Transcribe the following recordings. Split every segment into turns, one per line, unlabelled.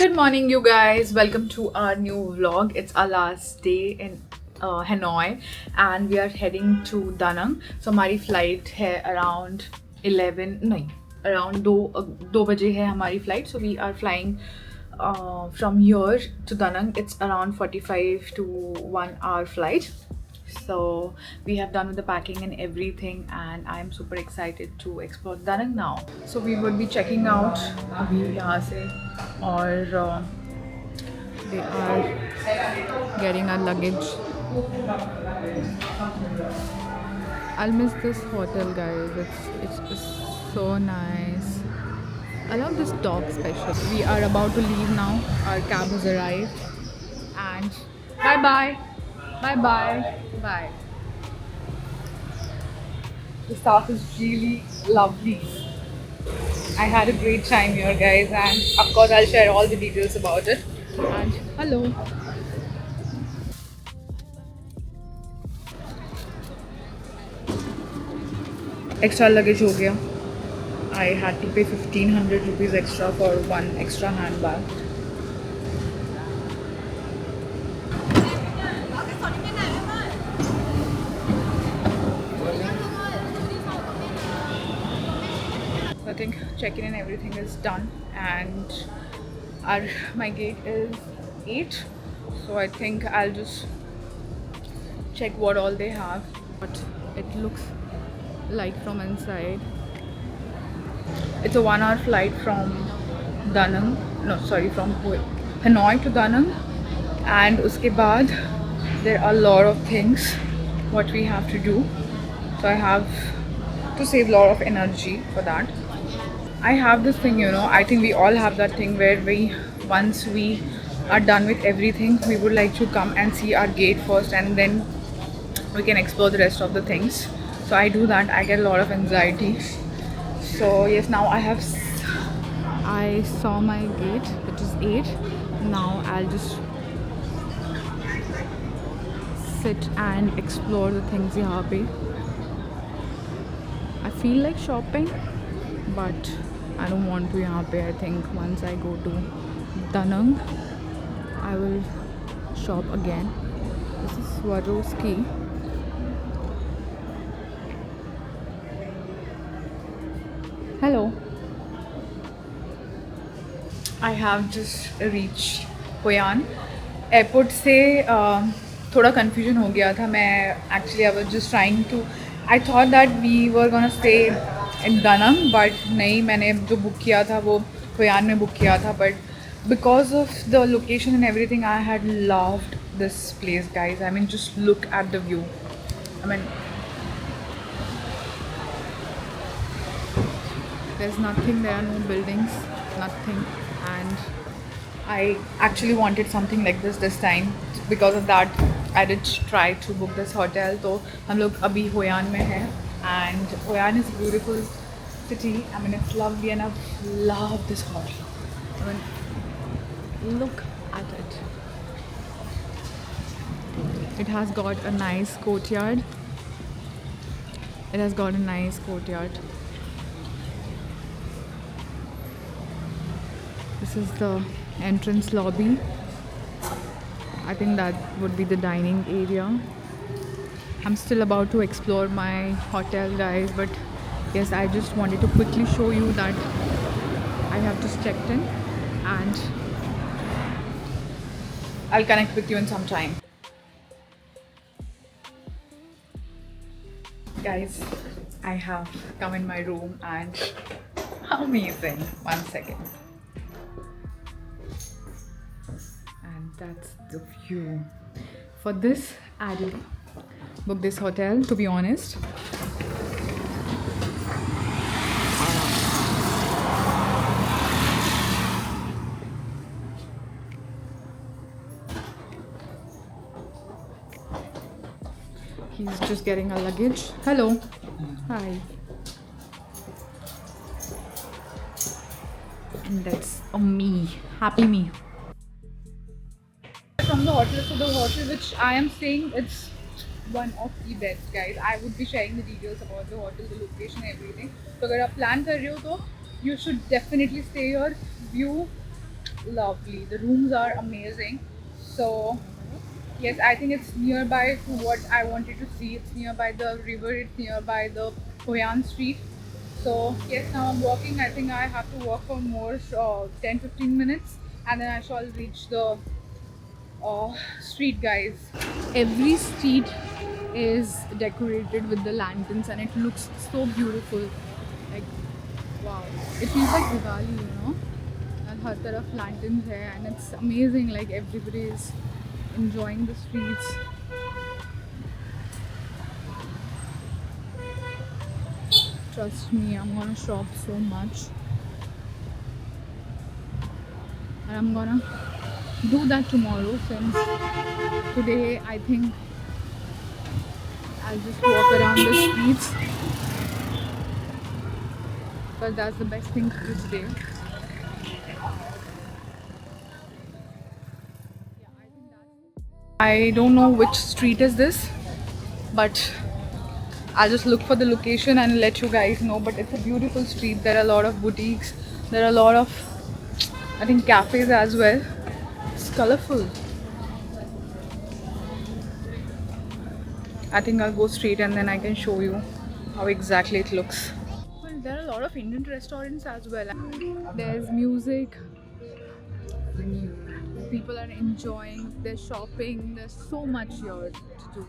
Good morning, you guys. Welcome to our new vlog. It's our last day in Hanoi, and we are heading to Da Nang. So हमारी flight है around 11 नहीं around 2 बजे है हमारी flight. So we are flying from here to Da Nang. It's around 45 to 1 hour flight. So we have done with the packing and everything, and I am super excited to explore Da Nang now. So we would be checking out अभी यहाँ से और they are getting our luggage. I'll miss this hotel, guys. It's so nice. I love this dog especially. We are about to leave now. Our cab has arrived, and bye bye, bye bye, bye. The staff is really lovely. I had a great time here, guys, and of course, I'll share all the details about it. And hello. Extra luggage हो गया. I had to pay 1500 rupees extra for one extra handbag. I think check-in and everything is done, and my gate is 8, so I think I'll just check what all they have. But it looks like from inside. It's a 1 hour flight from Da Nang, no sorry, from Hanoi to Da Nang, and uske baad there are a lot of things what we have to do, so I have to save a lot of energy for that. I have this thing, I think we all have that thing where once we are done with everything, we would like to come and see our gate first, and then we can explore the rest of the things. So I do that. I get a lot of anxiety. So yes, now I saw my gate, which is 8. Now I'll just sit and explore the things यहाँ पे. I feel like shopping, but I don't want to यहाँ पे. I think once I go to Da Nang, I will shop again. This is Swarovski. Hello. I have just reached Hoi An. Airport से थोड़ा confusion हो गया था. मैं actually I was just trying to. I thought that we were gonna stay in Da Nang, but नहीं, मैंने जो book किया था वो Hoi An में book किया था. But because of the location and everything, I had loved this place, guys. I mean, just look at the view. I mean, there's nothing there, no buildings, nothing, and I actually wanted something like this time. Because of that, I did try to book this hotel. तो हम लोग अभी Hoi An में हैं, and Hoi An is a beautiful city. I mean, it's lovely, and I've loved this hotel. I mean, look at it. It has got a nice courtyard. It has got a nice courtyard. This is the entrance lobby. I think that would be the dining area. I'm still about to explore my hotel, guys, but yes, I just wanted to quickly show you that I have just checked in, and I'll connect with you in some time. Guys, I have come in my room, and amazing. 1 second. And that's the view. For this, I did book this hotel, to be honest. He's just getting a luggage. Hello. Hi. And that's me. Happy me. From the hotel, so the hotel which I am staying, it's one of the best, guys. I would be sharing the details about the hotel, the location, everything. So अगर आप plan कर रहे हो तो you should definitely stay here. View lovely. The rooms are amazing. So yes, I think it's nearby to what I wanted to see. It's nearby the river. It's nearby the Hoyan Street. So yes, now I'm walking. I think I have to walk for more 10-15 minutes, and then I shall reach the street, guys. Every street is decorated with the lanterns, and it looks so beautiful. Like wow, it feels like Diwali, you know. And हर तरफ lanterns है, and it's amazing. Like everybody is enjoying the streets. Trust me, I'm gonna shop so much, and I'm gonna do that tomorrow. Since today, I think I'll just walk around the streets. But that's the best thing to do today. I don't know which street is this, but I'll just look for the location and let you guys know. But it's a beautiful street. There are a lot of boutiques. There are a lot of, I think, cafes as well. It's colorful. I think I'll go straight and then I can show you how exactly it looks. Well, there are a lot of Indian restaurants as well. There's music. People are enjoying. They're shopping. There's so much here to do.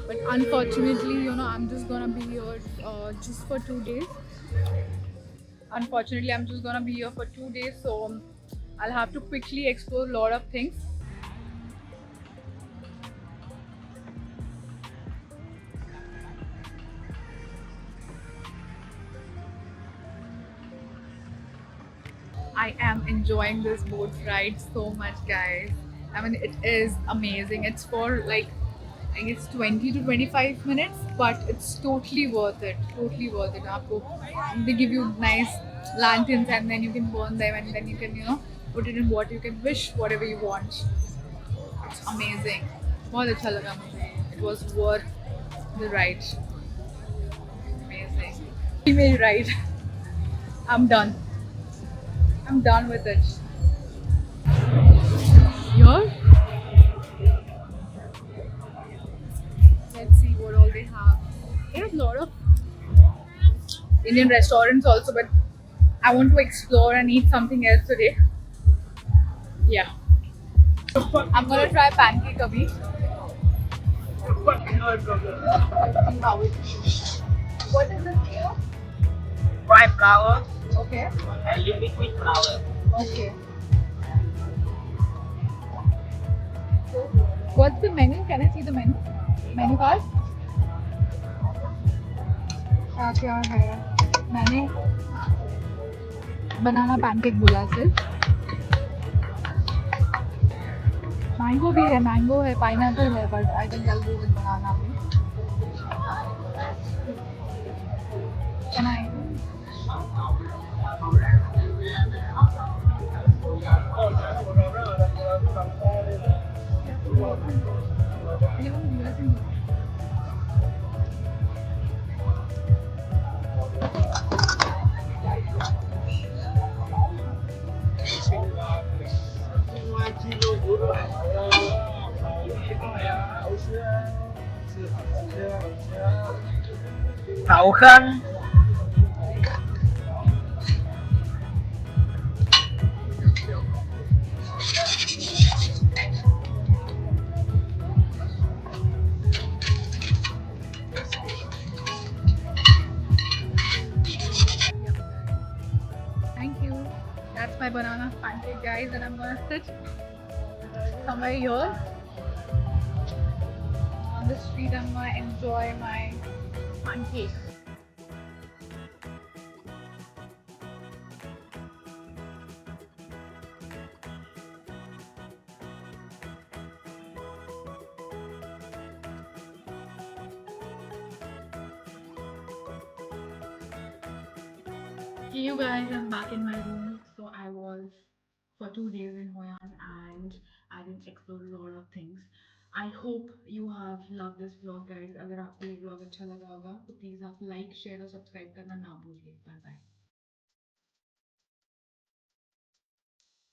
But unfortunately, you know, I'm just gonna be here just for 2 days. Unfortunately, I'm just gonna be here for 2 days, so I'll have to quickly explore a lot of things. I am enjoying this boat ride so much, guys. I mean, it is amazing. It's for like, I guess 20 to 25 minutes, but it's totally worth it. Totally worth it. Aapko, they give you nice lanterns and then you can burn them and then you can, you know, put it in water. You can wish whatever you want. It's amazing. बहुत अच्छा लगा मुझे. It was worth the ride. Amazing. Female ride. I'm done. I'm done with it. Here, let's see what all they have. There's a lot of Indian restaurants also, but I want to explore and eat something else today. Yeah. I'm gonna try pancake abhi. What is this here?
Fried flour
Okay.
and liquid flour.
Okay. What's the menu? Can I see the menu? Menu card? क्या क्या है? मैंने बनाना pancake बोला सिर्फ. Mango भी है, mango है, pineapple है, but I think I'll go with banana भी. Can I?
Đậu khanh.
Thank you. That's my banana pancake, guys, and I'm gonna sit somewhere here on the street. I'm gonna enjoy my pancake. Hey you guys, I'm back in my room. So I was for 2 days in Hoi An and I didn't explore a lot of things. I hope you have loved this vlog, guys. अगर आपको ये vlog अच्छा लगा होगा तो please आप like, share और subscribe करना ना भूलिए. Bye bye.